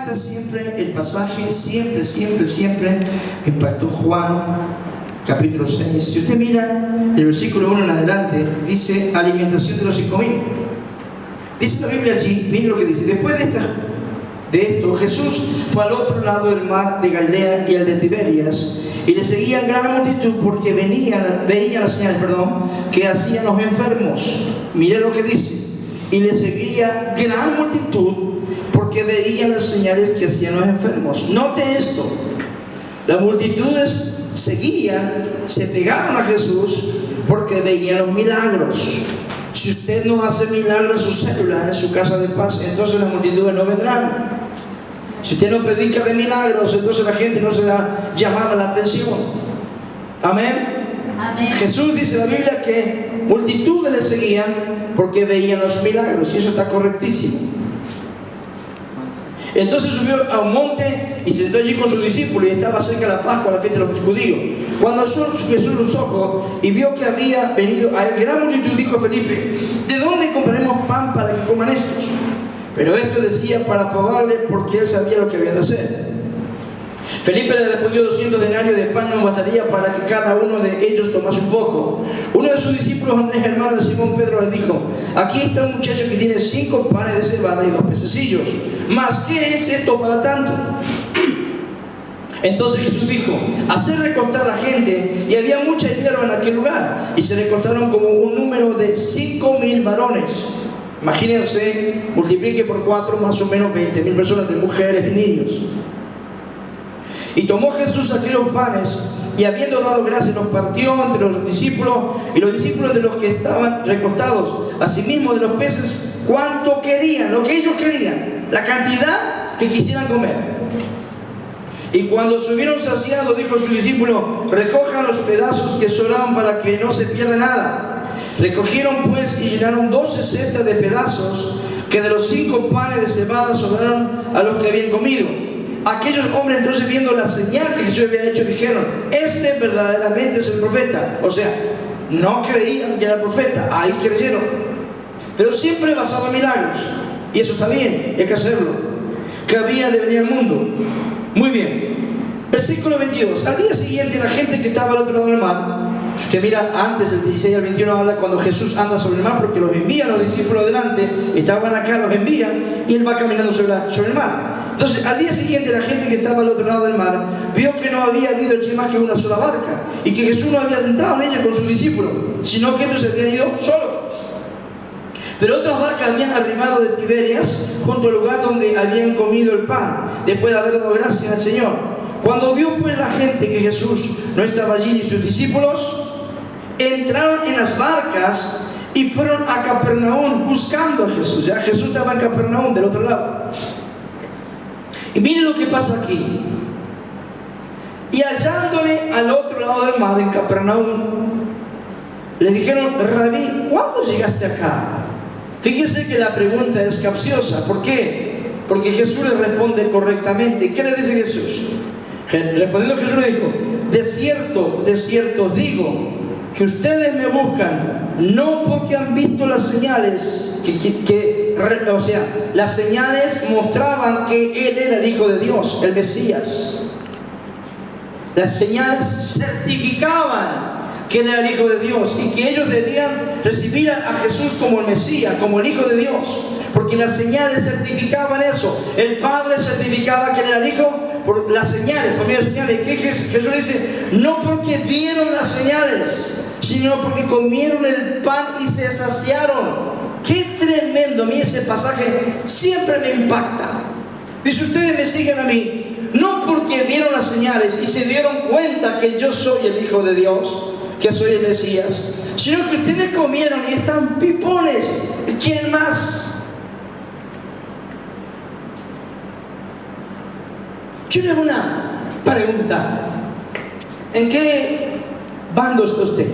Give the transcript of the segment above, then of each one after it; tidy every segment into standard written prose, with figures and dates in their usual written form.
impacta siempre el pasaje, siempre impactó Juan capítulo 6. Si usted mira el versículo 1 en adelante, dice alimentación de los 5.000. Dice la Biblia allí, miren lo que dice: después de esto, Jesús fue al otro lado del mar de Galilea y al de Tiberias, y le seguían gran multitud porque veían las señales que hacían los enfermos. Mire lo que dice: y le seguía gran multitud porque veían las señales que hacían los enfermos. Note esto: las multitudes seguían, se pegaron a Jesús porque veían los milagros. Si usted no hace milagros en su célula, en su casa de paz, entonces las multitudes no vendrán. Si usted no predica de milagros, entonces la gente no será llamada la atención. Amén. Amén. Jesús dice en la Biblia que multitudes le seguían porque veían los milagros, y eso está correctísimo. Entonces subió a un monte y se sentó allí con sus discípulos, y estaba cerca de la Pascua, la fiesta de los judíos. Cuando Jesús los ojos y vio que había venido a gran multitud, dijo a Felipe: ¿de dónde compraremos pan para que coman estos? Pero esto decía para probarle, porque él sabía lo que había de hacer. Felipe le respondió: 200 denarios de pan no bastaría para que cada uno de ellos tomase un poco. Uno de sus discípulos, Andrés, hermano de Simón Pedro, le dijo: aquí está un muchacho que tiene 5 panes de cebada y 2 pececillos. ¿Mas qué es esto para tanto? Entonces Jesús dijo: haced recostar a la gente. Y había mucha hierba en aquel lugar, y se recostaron como un número de 5.000 varones. Imagínense, multiplique por 4, más o menos 20.000 personas, de mujeres y niños. Y tomó Jesús aquellos panes, y habiendo dado gracias, los partió entre los discípulos, y los discípulos de los que estaban recostados, asimismo de los peces, cuanto querían, lo que ellos querían, la cantidad que quisieran comer. Y cuando se hubieron saciado, dijo a sus discípulos: recojan los pedazos que sobraban para que no se pierda nada. Recogieron pues y llenaron 12 cestas de pedazos que de los 5 panes de cebada sobraron a los que habían comido. Aquellos hombres, entonces, viendo la señal que Jesús había hecho, dijeron: este verdaderamente es el profeta. O sea, no creían que era el profeta, ahí creyeron, pero siempre basado en milagros, y eso está bien, hay que hacerlo, que había de venir al mundo. Muy bien, versículo 22. Al día siguiente, la gente que estaba al otro lado del mar, si usted mira antes, el 16 al 21 habla cuando Jesús anda sobre el mar, porque los envía los discípulos delante, estaban acá, los envía, y él va caminando sobre el mar. Entonces, al día siguiente, la gente que estaba al otro lado del mar vio que no había habido allí más que una sola barca, y que Jesús no había entrado en ella con sus discípulos, sino que estos se habían ido solos. Pero otras barcas habían arrimado de Tiberias, junto al lugar donde habían comido el pan, después de haber dado gracias al Señor. Cuando vio pues la gente que Jesús no estaba allí ni sus discípulos, entraron en las barcas y fueron a Capernaum buscando a Jesús. Ya Jesús estaba en Capernaum, del otro lado. Y miren lo que pasa aquí. Y hallándole al otro lado del mar, en Capernaum, le dijeron: Rabí, ¿cuándo llegaste acá? Fíjese que la pregunta es capciosa. ¿Por qué? Porque Jesús le responde correctamente. ¿Qué le dice Jesús? Respondiendo, Jesús le dijo: de cierto os digo que ustedes me buscan no porque han visto las señales o sea, las señales mostraban que Él era el Hijo de Dios, el Mesías. Las señales certificaban que Él era el Hijo de Dios y que ellos debían recibir a Jesús como el Mesías, como el Hijo de Dios, porque las señales certificaban eso. El Padre certificaba que Él era el Hijo por las señales, por medio de señales. Que Jesús le dice: no porque vieron las señales, sino porque comieron el pan y se saciaron. Qué tremendo. A mí ese pasaje siempre me impacta. Dice: ustedes me siguen a mí no porque vieron las señales y se dieron cuenta que yo soy el Hijo de Dios, que soy el Mesías, sino que ustedes comieron y están pipones. ¿Quién más? Yo le hago una pregunta: ¿en qué bando está usted?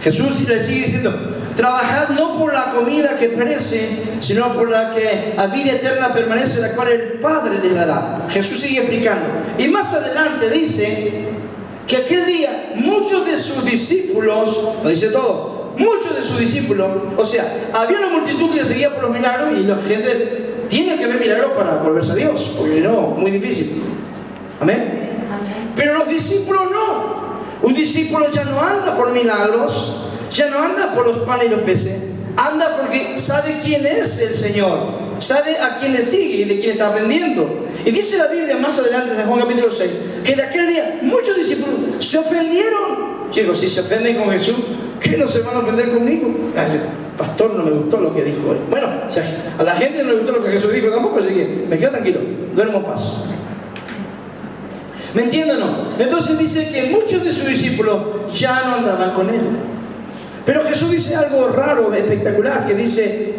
Jesús le sigue diciendo: trabajad no por la comida que perece, sino por la que a vida eterna permanece, la cual el Padre le dará. Jesús sigue explicando, y más adelante dice que aquel día muchos de sus discípulos, lo dice todo, muchos de sus discípulos, o sea, había una multitud que seguía por los milagros, y la gente tiene que haber milagros para volverse a Dios, porque no, muy difícil. Amén. Pero los discípulos no. Un discípulo ya no anda por milagros, ya no anda por los panes y los peces, anda porque sabe quién es el Señor, sabe a quién le sigue y de quién está aprendiendo. Y dice la Biblia más adelante, en Juan capítulo 6, que de aquel día muchos discípulos se ofendieron. Chicos, si se ofenden con Jesús, ¿qué no se van a ofender conmigo? Ay, pastor, no me gustó lo que dijo hoy. Bueno, o sea, a la gente no le gustó lo que Jesús dijo tampoco, así que me quedo tranquilo, duermo en paz. ¿Me entienden o no? Entonces dice que muchos de sus discípulos ya no andaban con él. Pero Jesús dice algo raro, espectacular, que dice: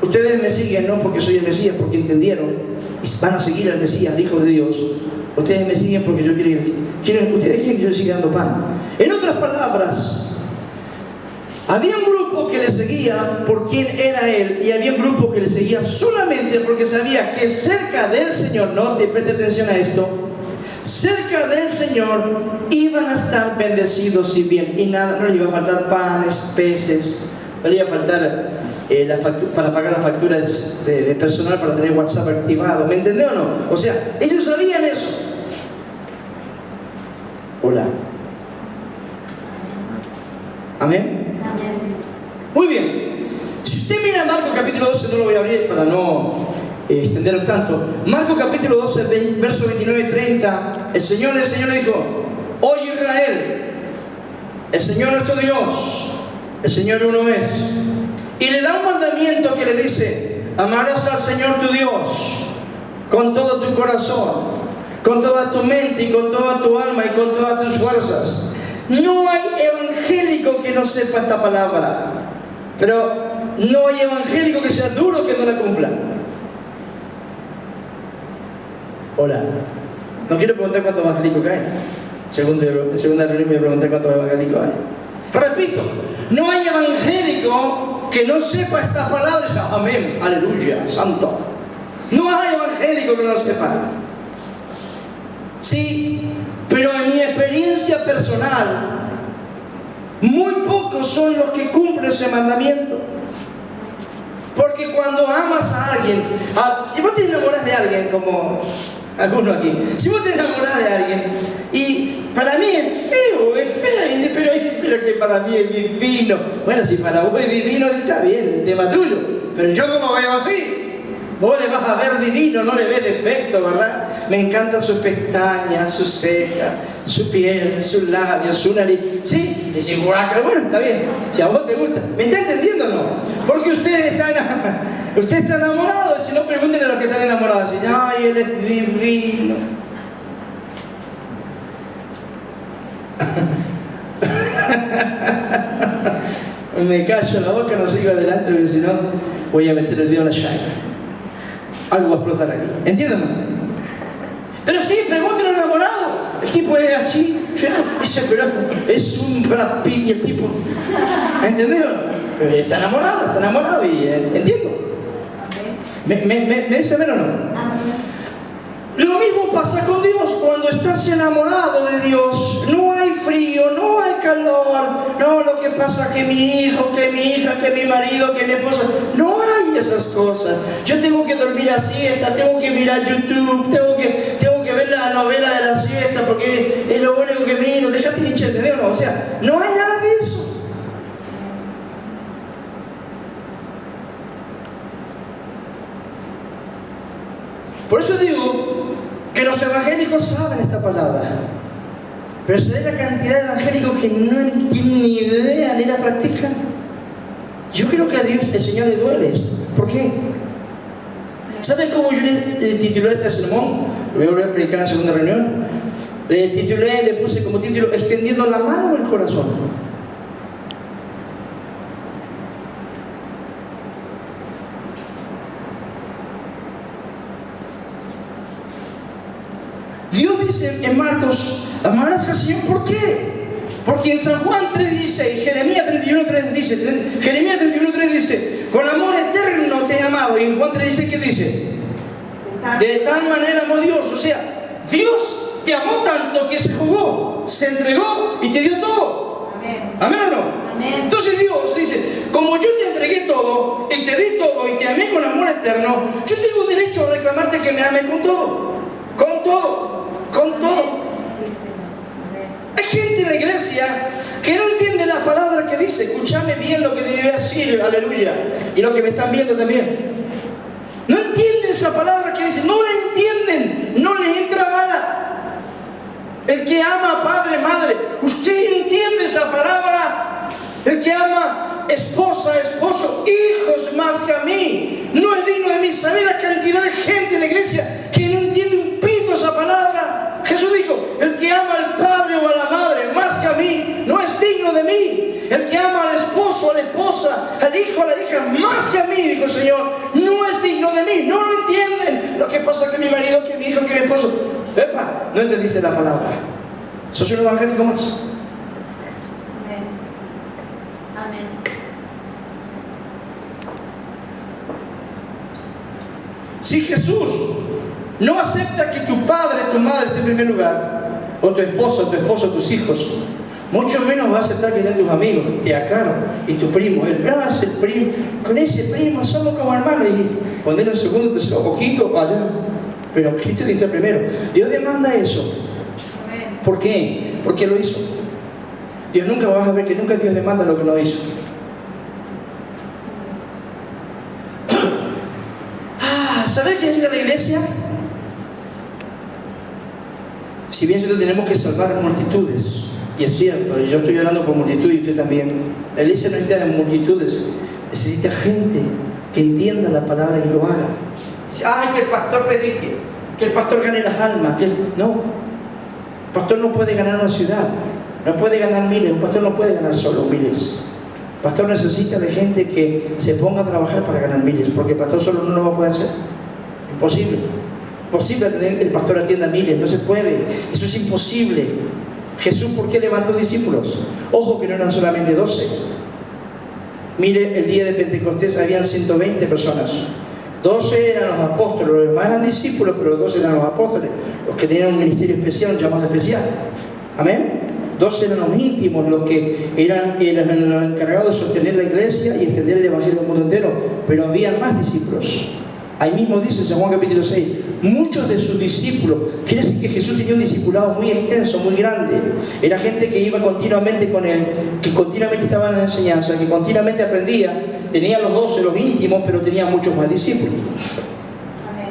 ustedes me siguen no porque soy el Mesías, porque entendieron y van a seguir al Mesías, al Hijo de Dios. Ustedes me siguen porque yo ustedes quieren que yo siga dando pan. En otras palabras, había un grupo que le seguía por quién era él, y había un grupo que le seguía solamente porque sabía que cerca del Señor, no te preste atención a esto, cerca del Señor iban a estar bendecidos y bien, y nada, no les iba a faltar panes, peces, no les iba a faltar para pagar las facturas de personal, para tener WhatsApp activado. ¿Me entendés o no? O sea, ellos sabían eso. Hola. ¿Amén? Amén. Muy bien. Si usted mira Marcos capítulo 12, no lo voy a abrir para no extendernos tanto. Marcos capítulo 12, versos 29 y 30. El Señor le dijo: oye Israel, el Señor nuestro Dios, el Señor uno es. Y le da un mandamiento que le dice: amarás al Señor tu Dios con todo tu corazón, con toda tu mente y con toda tu alma y con todas tus fuerzas. No hay evangélico que no sepa esta palabra, pero no hay evangélico que sea duro que no la cumpla. Hola. No quiero preguntar cuántos evangélicos hay. En segunda reunión me voy a preguntar cuántos evangélicos hay. Repito, no hay evangélico que no sepa esta palabra y diga: amén, aleluya, santo. No hay evangélico que no lo sepa. Sí, pero en mi experiencia personal, muy pocos son los que cumplen ese mandamiento. Porque cuando amas a alguien, si vos te enamoras de alguien, como algunos aquí, si vos te enamoras de alguien, y para mí es feo, pero que para mí es divino. Bueno, si para vos es divino, está bien, el tema tuyo, pero yo no lo veo así. Vos le vas a ver divino, no le ves defecto, ¿verdad? Me encantan sus pestañas, sus cejas, su piel, sus labios, su nariz. ¿Sí? Y si guácala, bueno, está bien. Si a vos te gusta. ¿Me está entendiendo o no? Porque usted está enamorado. Y si no, pregúntenle a los que están enamorados. Así, ay, él es divino. Me callo la boca, no sigo adelante, porque si no, voy a meter el dedo en la llaga. Algo va a explotar aquí. ¿Entienden? Pero sí, pregúntenle al enamorado. El tipo es así, dice, pero es un Brad Pitt y el tipo. ¿Entendieron? Está enamorado y entiendo. ¿Me dice menos o no? Lo mismo pasa con Dios. Cuando estás enamorado de Dios, no hay frío, no hay calor, no lo que pasa que mi hijo, que mi hija, que mi marido, que mi esposa, no hay esas cosas. Yo tengo que dormir a siesta, tengo que mirar YouTube, tengo que ver la novela de la siesta porque es lo único que miro. Dejate de entender, ¿no? O sea, no hay nada de eso. Por eso digo que los evangélicos saben esta palabra, pero ¿sabes la cantidad de evangélicos que no tienen ni idea ni la practican? Yo creo que a Dios, el Señor, le duele esto. ¿Por qué? ¿Saben cómo yo le titulé este sermón? Lo voy a volver a predicar en la segunda reunión. Le puse como título: extendiendo la mano o el corazón. Dios dice en Marcos: amarás al Señor. ¿Por qué? Porque en San Juan 3:16, Jeremías 31:3 dice: con amor eterno te he amado. Y en Juan 3:16, ¿qué dice? De tal manera amó Dios. O sea, Dios te amó tanto que se jugó, se entregó y te dio todo. Amén. ¿Amén o no? Amén. Entonces Dios dice: como como yo te entregué todo, y te di todo, y te amé con amor eterno, yo tengo derecho a reclamarte que me ames con todo. Con todo. Con todo. Hay gente en la iglesia que no entiende la palabra que dice. Escúchame bien lo que te voy a decir, aleluya. Y lo que me están viendo también. No entienden esa palabra que dice. No la entienden. No les entra gana. El que ama a padre, madre. ¿Usted entiende esa palabra? El que ama esposa, esposo, hijos más que a mí. No es digno de mí. ¿Sabe la cantidad de gente en la iglesia que no entiende un pito esa palabra? Jesús dijo, el que ama al padre o a la madre más que a mí, no es digno de mí. El que ama al esposo, a la esposa, al hijo, a la hija, más que a mí, dijo el Señor, no es digno de mí. No lo entienden. Lo que pasa que mi marido, que mi hijo, que mi esposo. Epa, no entendiste la palabra. ¿Sos un evangélico más? Amén. Amén. Si Jesús no acepta que tu padre, tu madre esté en primer lugar, o tu esposa, tu esposo, tus hijos, mucho menos va a aceptar que estén tus amigos, y aclaro, y tu primo, el primo, con ese primo somos como hermanos, y ponerlo en segundo, tercero, poquito, allá, pero Cristo está primero. Dios demanda eso. ¿Por qué? Porque lo hizo. Dios nunca vas a ver que nunca Dios demanda lo que no hizo. ¿Sabes qué ayuda a la iglesia? Si bien nosotros tenemos que salvar multitudes, y es cierto, yo estoy orando por multitudes y usted también, la iglesia no necesita multitudes, necesita gente que entienda la palabra y lo haga. Ay, que el pastor predique, que el pastor gane las almas, no, el pastor no puede ganar una ciudad, no puede ganar miles, un pastor no puede ganar solo miles. El pastor necesita de gente que se ponga a trabajar para ganar miles, porque el pastor solo no lo va a poder hacer. Imposible. Imposible que el pastor atienda miles, no se puede. Eso es imposible. Jesús, ¿por qué levantó discípulos? Ojo que no eran solamente 12. Mire, el día de Pentecostés habían 120 personas. 12 eran los apóstoles, los demás eran discípulos, pero los 12 eran los apóstoles, los que tenían un ministerio especial, un llamado especial. Amén. 12 eran los íntimos, los que eran los encargados de sostener la iglesia y extender el evangelio al mundo entero, pero había más discípulos. Ahí mismo dice en San Juan capítulo 6, muchos de sus discípulos, quiere decir que Jesús tenía un discipulado muy extenso, muy grande. Era gente que iba continuamente con él, que continuamente estaba en la enseñanza, que continuamente aprendía. Tenía los 12, los íntimos, pero tenía muchos más discípulos. Amén.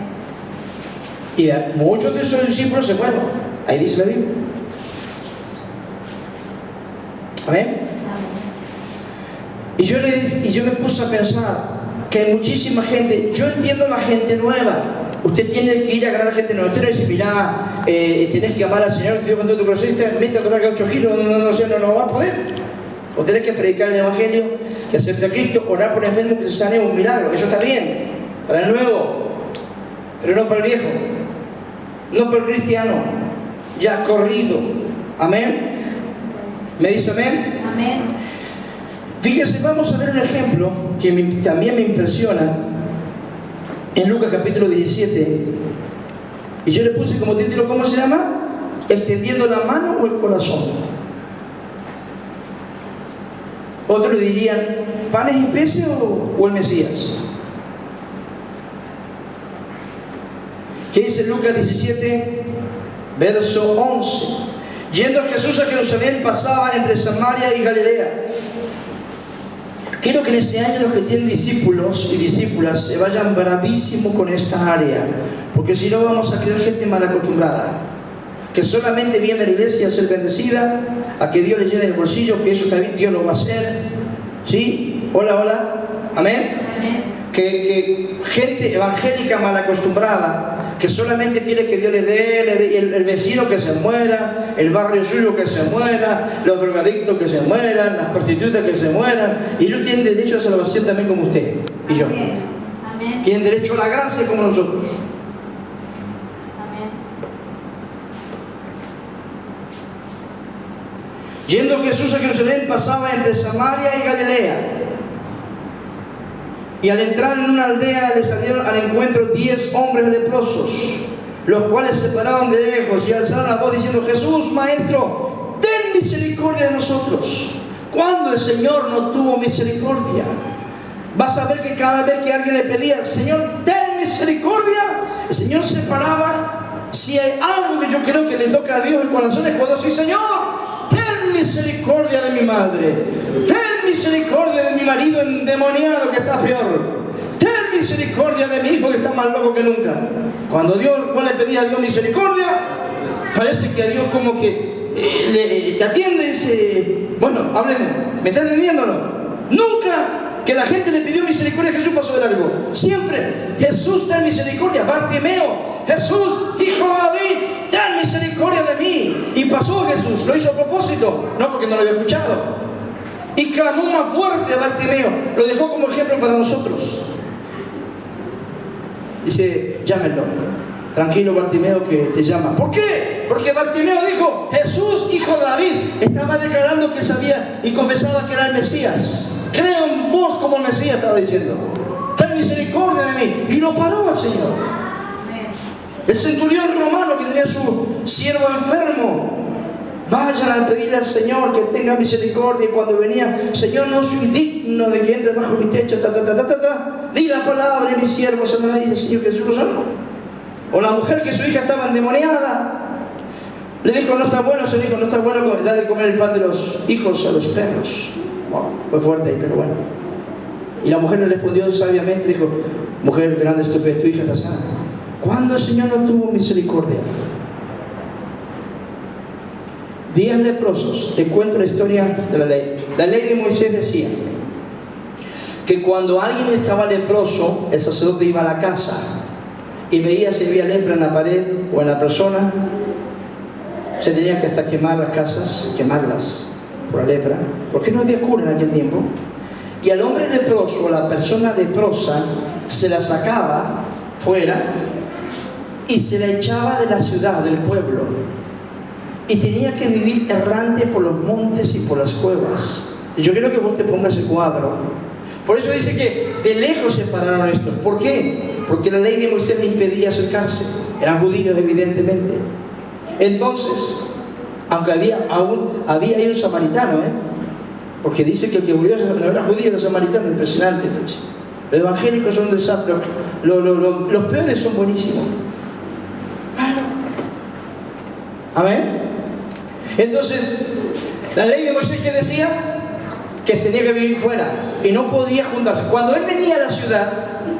Y muchos de esos discípulos se fueron. Ahí dice la Biblia. Amén. Amén. Y yo me puse a pensar que hay muchísima gente. Yo entiendo la gente nueva. Usted tiene que ir a ganar a gente nueva. Usted no dice, mirá, tenés que amar al Señor, te con todo tu corazón, mete a tomar 8 kilos, no va a poder. O tenés que predicar el Evangelio, que acepte a Cristo, orar por el enfermo que se sane, un milagro. Eso está bien, para el nuevo, pero no para el viejo, no para el cristiano, ya corrido. Amén. ¿Me dice amén? Amén. Fíjese, vamos a ver un ejemplo que también me impresiona en Lucas capítulo 17. Y yo le puse como título, ¿cómo se llama? Extendiendo la mano o el corazón. Otros dirían, ¿panes y peces o el Mesías? ¿Qué dice Lucas 17, verso 11? Yendo Jesús a Jerusalén, pasaba entre Samaria y Galilea. Quiero que en este año los que tienen discípulos y discípulas se vayan bravísimos con esta área, porque si no vamos a crear gente mal acostumbrada, que solamente viene a la iglesia a ser bendecida, a que Dios le llene el bolsillo, que eso está bien, Dios lo va a hacer. ¿Sí? Hola, amén. Amén. Que gente evangélica mal acostumbrada, que solamente quiere que Dios le dé, el vecino que se muera, el barrio suyo que se muera, los drogadictos que se mueran, las prostitutas que se mueran, y ellos tienen derecho a salvación también como usted y yo. Amén. Amén. Tienen derecho a la gracia como nosotros. Amén. Yendo Jesús a Jerusalén, pasaba entre Samaria y Galilea. Y al entrar en una aldea le salieron al encuentro 10 hombres leprosos, los cuales se pararon de lejos y alzaron la voz diciendo, Jesús, Maestro, ten misericordia de nosotros. ¿Cuándo el Señor no tuvo misericordia? Vas a ver que cada vez que alguien le pedía, Señor, ten misericordia, el Señor se paraba. Si hay algo que yo creo que le toca a Dios el corazón es cuando dice, Señor, ten misericordia de mi madre, ten misericordia de mi marido endemoniado que está peor, ten misericordia de mi hijo que está más loco que nunca. Cuando vos le pedís a Dios misericordia, parece que a Dios como que te atiende y dice, bueno, hablemos, ¿me están entendiendo o no? Nunca que la gente le pidió misericordia, Jesús pasó de largo. Siempre, Jesús, ten misericordia. Bartimeo, Jesús, hijo de David, ten misericordia de mí. Y pasó Jesús, lo hizo a propósito, no porque no lo había escuchado. Y clamó más fuerte a Bartimeo, lo dejó como ejemplo para nosotros. Dice, llámenlo, tranquilo Bartimeo que te llama. ¿Por qué? Porque Bartimeo dijo, Jesús, hijo de David, estaba declarando que sabía y confesaba que era el Mesías. Creo en vos como el Mesías, estaba diciendo. Ten misericordia de mí. Y lo paró al Señor. El centurión romano que tenía su siervo enfermo, vayan a pedirle al Señor que tenga misericordia. Y cuando venía, Señor, no soy digno de que entre bajo mi techo, di la palabra y mi siervo sanará. Y el Señor Jesús lo sanó. O la mujer que su hija estaba endemoniada, le dijo, no está bueno, se dijo, no está bueno darle comer el pan de los hijos a los perros. Wow, fue fuerte ahí, pero bueno. Y la mujer le respondió sabiamente, dijo, mujer, grande es tu fe, tu hija está sana. ¿Cuándo el Señor no tuvo misericordia? 10 leprosos. Te cuento la historia de la ley. La ley de Moisés decía que cuando alguien estaba leproso, el sacerdote iba a la casa y veía si había lepra en la pared o en la persona, se tenía que hasta quemar las casas, quemarlas por la lepra, porque no había cura en aquel tiempo. Y al hombre leproso, a la persona leprosa, se la sacaba fuera y se la echaba de la ciudad, del pueblo, y tenía que vivir errante por los montes y por las cuevas. Y yo quiero que vos te pongas el cuadro. Por eso dice que de lejos se pararon estos. ¿Por qué? Porque la ley de Moisés le impedía acercarse. Eran judíos, evidentemente. Entonces, aunque había ahí un samaritano, porque dice que el que murió no era judío, era samaritano. Impresionante. Los evangélicos son un desastre. Los peores son buenísimos. Amén. Entonces, la ley de Moisés que decía que tenía que vivir fuera y no podía juntarse. Cuando él venía a la ciudad,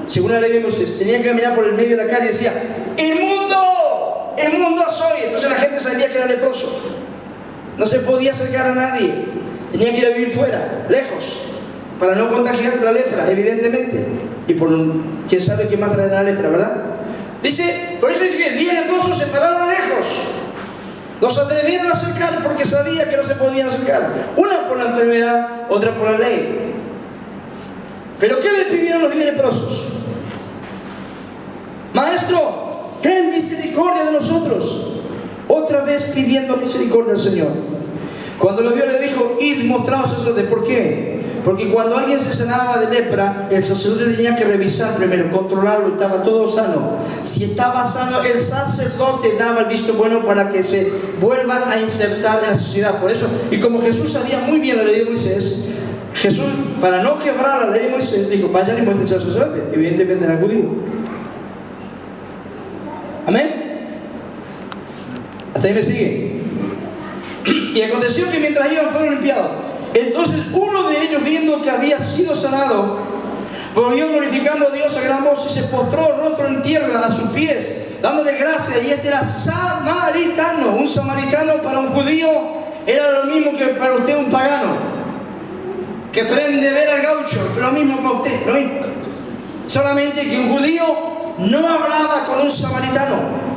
según la ley de Moisés, tenía que caminar por el medio de la calle y decía, inmundo soy. Entonces la gente sabía que era leproso. No se podía acercar a nadie. Tenía que ir a vivir fuera, lejos, para no contagiar la lepra, evidentemente. Y por quién sabe qué más traerá la lepra, ¿verdad? Dice, por eso dice que 10 leprosos se pararon lejos. No se atrevieron a acercar porque sabía que no se podían acercar. Una por la enfermedad, otra por la ley. ¿Pero qué le pidieron los 10 leprosos? Maestro, ten misericordia de nosotros. Otra vez pidiendo misericordia al Señor. Cuando lo vio le dijo, id, mostraos al sacerdote. ¿Por qué? Porque cuando alguien se sanaba de lepra, el sacerdote tenía que revisar primero, controlarlo, estaba todo sano. Si estaba sano, el sacerdote daba el visto bueno para que se vuelvan a insertar en la sociedad. Por eso, y como Jesús sabía muy bien la ley de Moisés, Jesús, para no quebrar la ley de Moisés, dijo, vayan y muéstrense al sacerdote. Evidentemente era judío. Amén. Hasta ahí me sigue. Y aconteció que mientras iban fueron limpiados. Entonces uno de ellos, viendo que había sido sanado, volvió glorificando a Dios a gran voz y se postró el rostro en tierra a sus pies, dándole gracias. Y este era samaritano. Un samaritano para un judío era lo mismo que para usted un pagano, que prende ver al gaucho. Lo mismo para usted, lo mismo. Solamente que un judío no hablaba con un samaritano.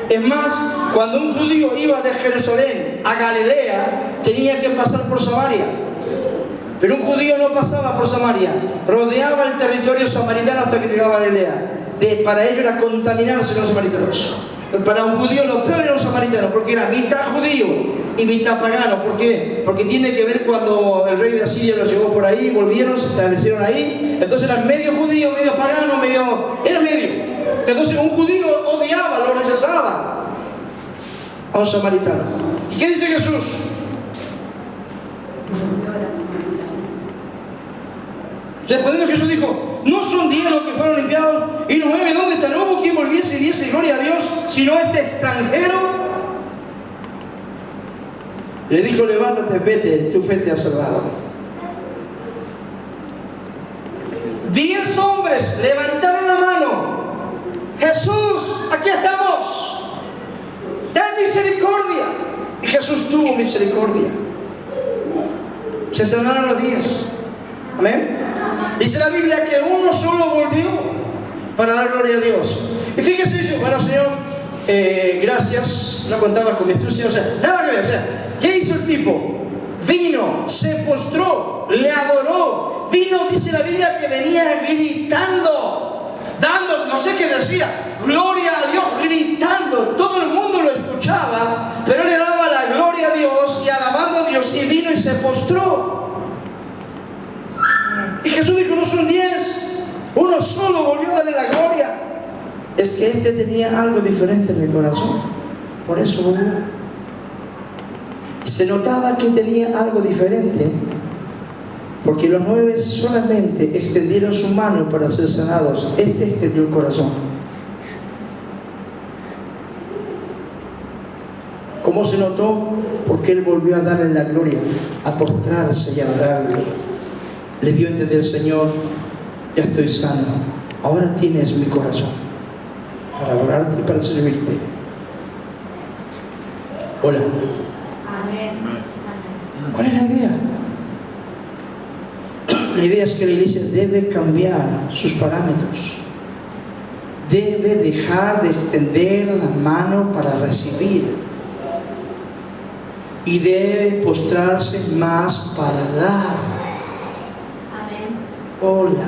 Es más, cuando un judío iba de Jerusalén a Galilea, tenía que pasar por Samaria. Pero un judío no pasaba por Samaria, rodeaba el territorio samaritano hasta que llegaba a Galilea. Para ellos era contaminarse con los samaritanos. Para un judío lo peor era un samaritano, porque era mitad judío y mitad pagano. ¿Por qué? Porque tiene que ver cuando el rey de Asiria los llevó por ahí, volvieron, se establecieron ahí. Entonces eran medio judío, medio pagano, era medio. Entonces un judío odiaba, lo rechazaba a un samaritano. ¿Y qué dice Jesús? Respondiendo Jesús dijo: ¿no son 10 los que fueron limpiados? ¿Y 9 dónde está? ¿No hubo quien volviese y diese gloria a Dios, sino este extranjero? Le dijo: levántate, vete, tu fe te ha salvado. 10 hombres levantaron la mano: Jesús, aquí estamos, ten misericordia. Y Jesús tuvo misericordia. Se sanaron los 10. Amén. Dice la Biblia que uno solo volvió para dar gloria a Dios. Y fíjese, dice: bueno, Señor, gracias, no contaba con mi instrucción, o sea, nada que ver. O sea, ¿qué hizo el tipo? Vino, se postró, le adoró. Vino, dice la Biblia, que venía gritando, dando, no sé qué decía, gloria a Dios, gritando. Todo el mundo lo escuchaba, pero le daba la gloria a Dios y alabando a Dios, y vino y se postró. Y Jesús dijo: no son 10, uno solo volvió a darle la gloria. Es que este tenía algo diferente en el corazón, por eso volvió. Se notaba que tenía algo diferente, porque los 9 solamente extendieron su mano para ser sanados. Este extendió el corazón. ¿Cómo se notó? Porque él volvió a darle la gloria, a postrarse y a adorarle. Le dio a entender: Señor, ya estoy sano, ahora tienes mi corazón para adorarte y para servirte. Hola. Amén. ¿Cuál es la idea? La idea es que la iglesia debe cambiar sus parámetros. Debe dejar de extender la mano para recibir. Y debe postrarse más para dar. Hola.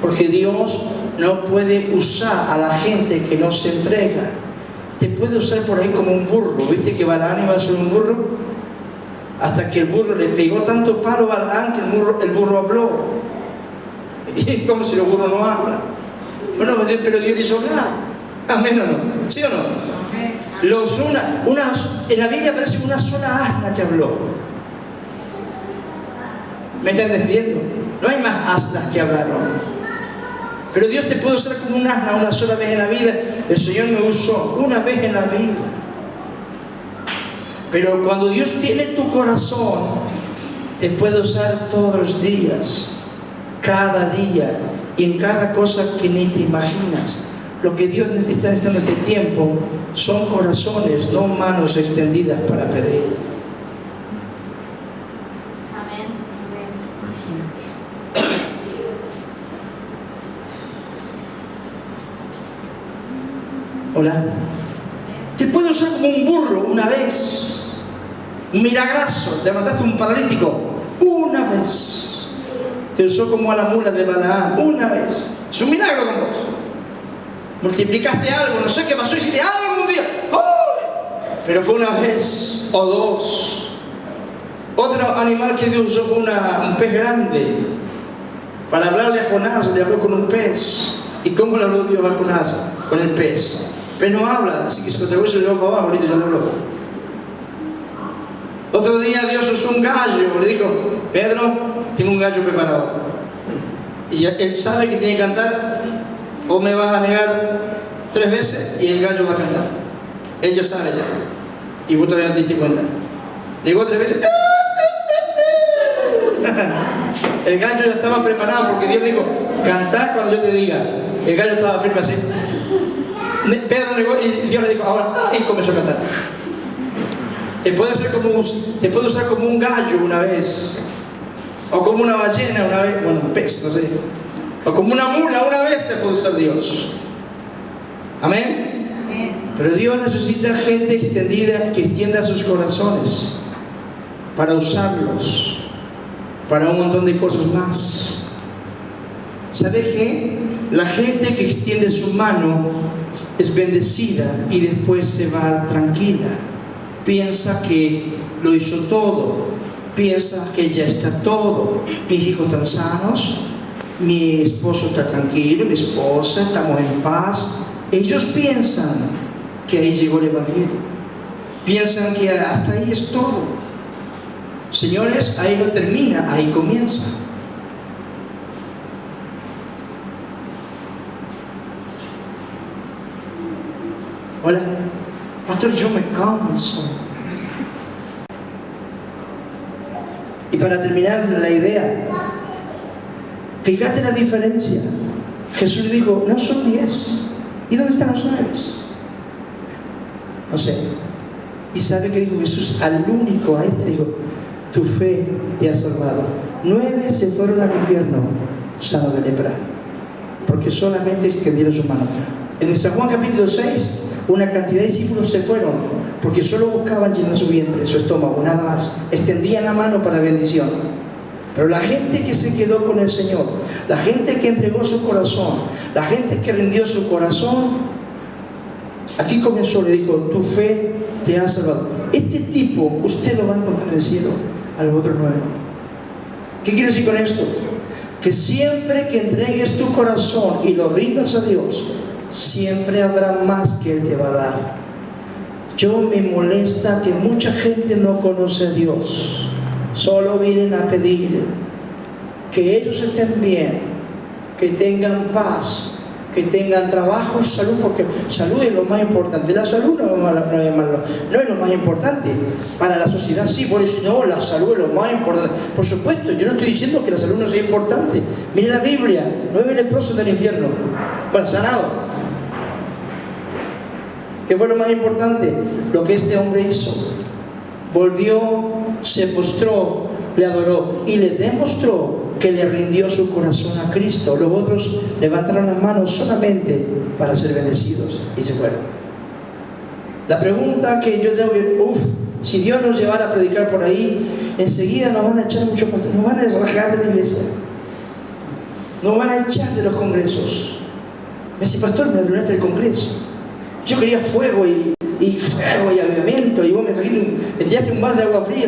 Porque Dios no puede usar a la gente que no se entrega. Te puede usar por ahí como un burro. ¿Viste que Balaam iba a ser un burro? Hasta que el burro le pegó tanto palo a Balaam que el burro habló. Y es como si los burros no hablan. Bueno, pero Dios le hizo hablar. Amén o no. ¿Sí o no? En la Biblia aparece una sola asna que habló. ¿Me están entendiendo? No hay más asnas que hablaron. Pero Dios te puede usar como un asna una sola vez en la vida. El Señor me usó una vez en la vida. Pero cuando Dios tiene tu corazón, te puede usar todos los días, cada día, y en cada cosa que ni te imaginas. Lo que Dios está necesitando este tiempo son corazones, no manos extendidas para pedir. Hola. Te puede usar como un burro una vez. Un milagrazo. Levantaste un paralítico una vez. Te usó como a la mula de Balaam una vez. Es un milagro con vos. Multiplicaste algo, no sé qué pasó, hiciste algo un día. ¡Oh! Pero fue una vez o dos. Otro animal que Dios usó fue un pez grande. Para hablarle a Jonás, le habló con un pez. ¿Y cómo le habló Dios a Jonás? Con el pez. El pez no habla, así que si te voy a llevar para abajo, ahorita ya le habló. Otro día Dios usó un gallo, le dijo: Pedro, tengo un gallo preparado. Y él sabe que tiene que cantar, o me vas a negar 3 veces y el gallo va a cantar. Él ya sabe ya. Y vos todavía no te diste cuenta. Llegó 3 veces. El gallo ya estaba preparado porque Dios dijo: cantá cuando yo te diga. El gallo estaba firme así. Pedro negó y Dios le dijo: ahora, y comenzó a cantar. Te puede usar como un gallo una vez, o como una ballena una vez, bueno, un pez, no sé, o como una mula una vez te puede usar Dios. Amén. Pero Dios necesita gente extendida que extienda sus corazones para usarlos para un montón de cosas más. ¿Sabe qué? La gente que extiende su mano es bendecida y después se va tranquila. Piensa que lo hizo todo, piensa que ya está todo. Mis hijos están sanos, mi esposo está tranquilo, mi esposa, estamos en paz. Ellos piensan que ahí llegó el Evangelio, piensan que hasta ahí es todo. Señores, ahí no termina, ahí comienza. Hola, pastor, yo me canso. Y para terminar la idea, fíjate la diferencia. Jesús le dijo, no son 10. ¿Y dónde están los 9? No sé. ¿Y sabe qué dijo Jesús al único, a este? Dijo, tu fe te ha salvado. 9 se fueron al infierno sanos de lepra, porque solamente extendieron su mano. En San Juan capítulo 6, una cantidad de discípulos se fueron, porque solo buscaban llenar su vientre, su estómago, nada más. Extendían la mano para bendición. Pero la gente que se quedó con el Señor, la gente que entregó su corazón, la gente que rindió su corazón, aquí comenzó, le dijo, tu fe te ha salvado. Este tipo, usted lo va a encontrar en el cielo, a los otros 9 no. ¿Qué quiere decir con esto? Que siempre que entregues tu corazón y lo rindas a Dios, siempre habrá más que Él te va a dar. Yo me molesta que mucha gente no conoce a Dios. Solo vienen a pedir que ellos estén bien, que tengan paz, que tengan trabajo y salud, porque salud es lo más importante. La salud no es lo más importante. Para la sociedad sí, por eso no, la salud es lo más importante. Por supuesto, yo no estoy diciendo que la salud no sea importante. Mire la Biblia, 9 leprosos del infierno, bueno, sanados. ¿Qué fue lo más importante? Lo que este hombre hizo. Volvió, se postró, le adoró y le demostró que le rindió su corazón a Cristo. Los otros levantaron las manos solamente para ser bendecidos y se fueron. La pregunta que yo tengo que, si Dios nos llevara a predicar por ahí, enseguida nos van a echar mucho más, nos van a rajar de la iglesia, nos van a echar de los congresos. Me dice, pastor, me arruinaste el congreso. Yo quería fuego y avivamiento, y vos me tiraste un balde de agua fría.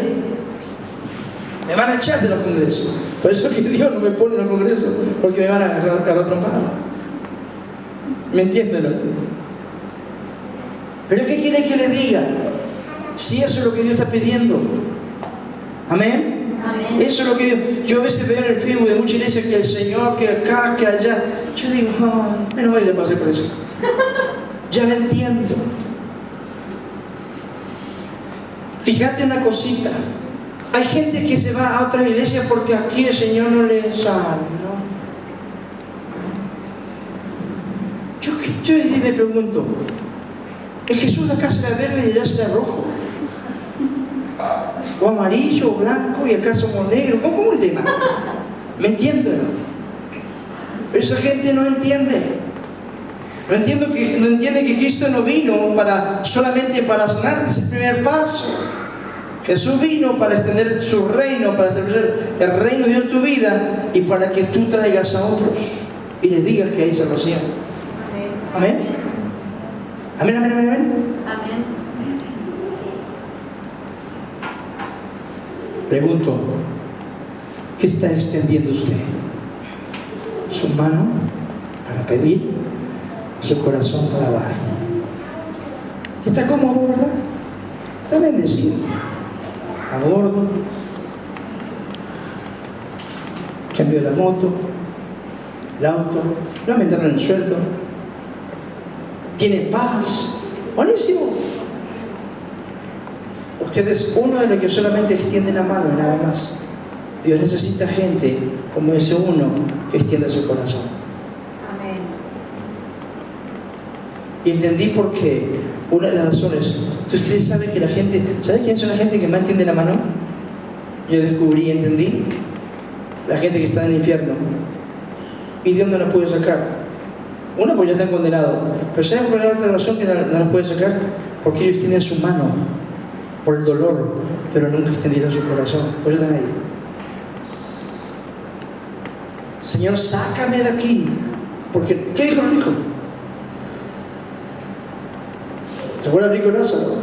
Me van a echar de los congresos. Por eso es que Dios no me pone en los congresos, porque me van a agarrar trompada. ¿Me entienden? Pero ¿qué quiere que le diga? Si eso es lo que Dios está pidiendo. ¿Amén? Amén. Eso es lo que Dios... Yo a veces veo en el Facebook de muchas iglesias que el Señor, que acá, que allá. Yo digo, ay, menos mal ya pasé por eso. Ya lo entiendo. Fíjate una cosita. Hay gente que se va a otras iglesias porque aquí el Señor no le sana, ¿no? Yo me pregunto, ¿el Jesús de acá será verde y allá será rojo? ¿O amarillo o blanco y acá somos negros? ¿Cómo el tema? ¿Me entienden? Esa gente no entiende. No entiende que Cristo no vino solamente para sanar. Es el primer paso. Jesús vino para extender su reino, para establecer el reino de Dios en tu vida y para que tú traigas a otros y les digas que hay salvación. Amén. Amén, amén, amén, amén. Amén. Pregunto, ¿qué está extendiendo usted? ¿Su mano para pedir? ¿Su corazón para dar? Está cómodo, ¿verdad? Está bendecido. A gordo, cambio de la moto, el auto, no aumentaron el sueldo, tiene paz, buenísimo. Usted es uno de los que solamente extiende la mano y nada más. Dios necesita gente como ese uno que extienda su corazón. Amén. Y entendí por qué. Una de las razones, usted sabe que la gente, ¿sabe quién son la gente que más tiende la mano? Yo descubrí y entendí, la gente que está en el infierno. ¿Y de dónde la puede sacar? Uno, porque ya están condenados. Pero ¿saben por qué otra razón que no la puede sacar? Porque ellos tienen su mano por el dolor, pero nunca extendieron su corazón. Por eso están ahí. Señor, sácame de aquí. Porque, ¿qué dijo el rico? ¿Se acuerdan del rico Lázaro?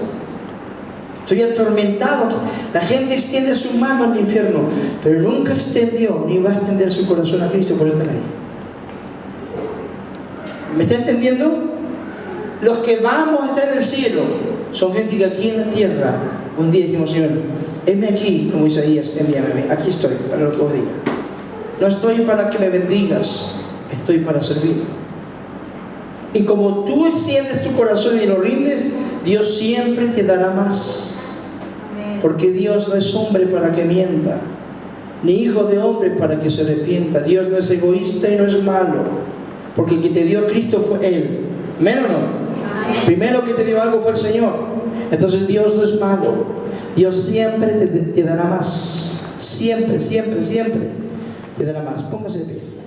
Estoy atormentado. La gente extiende su mano al infierno, pero nunca extendió ni va a extender su corazón a Cristo, por eso están ahí. ¿Me está entendiendo? Los que vamos a estar en el cielo son gente que aquí en la tierra Un día dijimos, Señor, heme aquí, como Isaías, envíame, aquí estoy, para lo que vos digas. No estoy para que me bendigas, estoy para servir. Y como tú enciendes tu corazón y lo rindes, Dios siempre te dará más. Amén. Porque Dios no es hombre para que mienta, ni hijo de hombre para que se arrepienta. Dios no es egoísta y no es malo, porque el que te dio a Cristo fue Él. ¿Amén o no? Amén. Primero que te dio algo fue el Señor. Entonces Dios no es malo. Dios siempre te dará más. Siempre, siempre, siempre te dará más. Póngase de pie.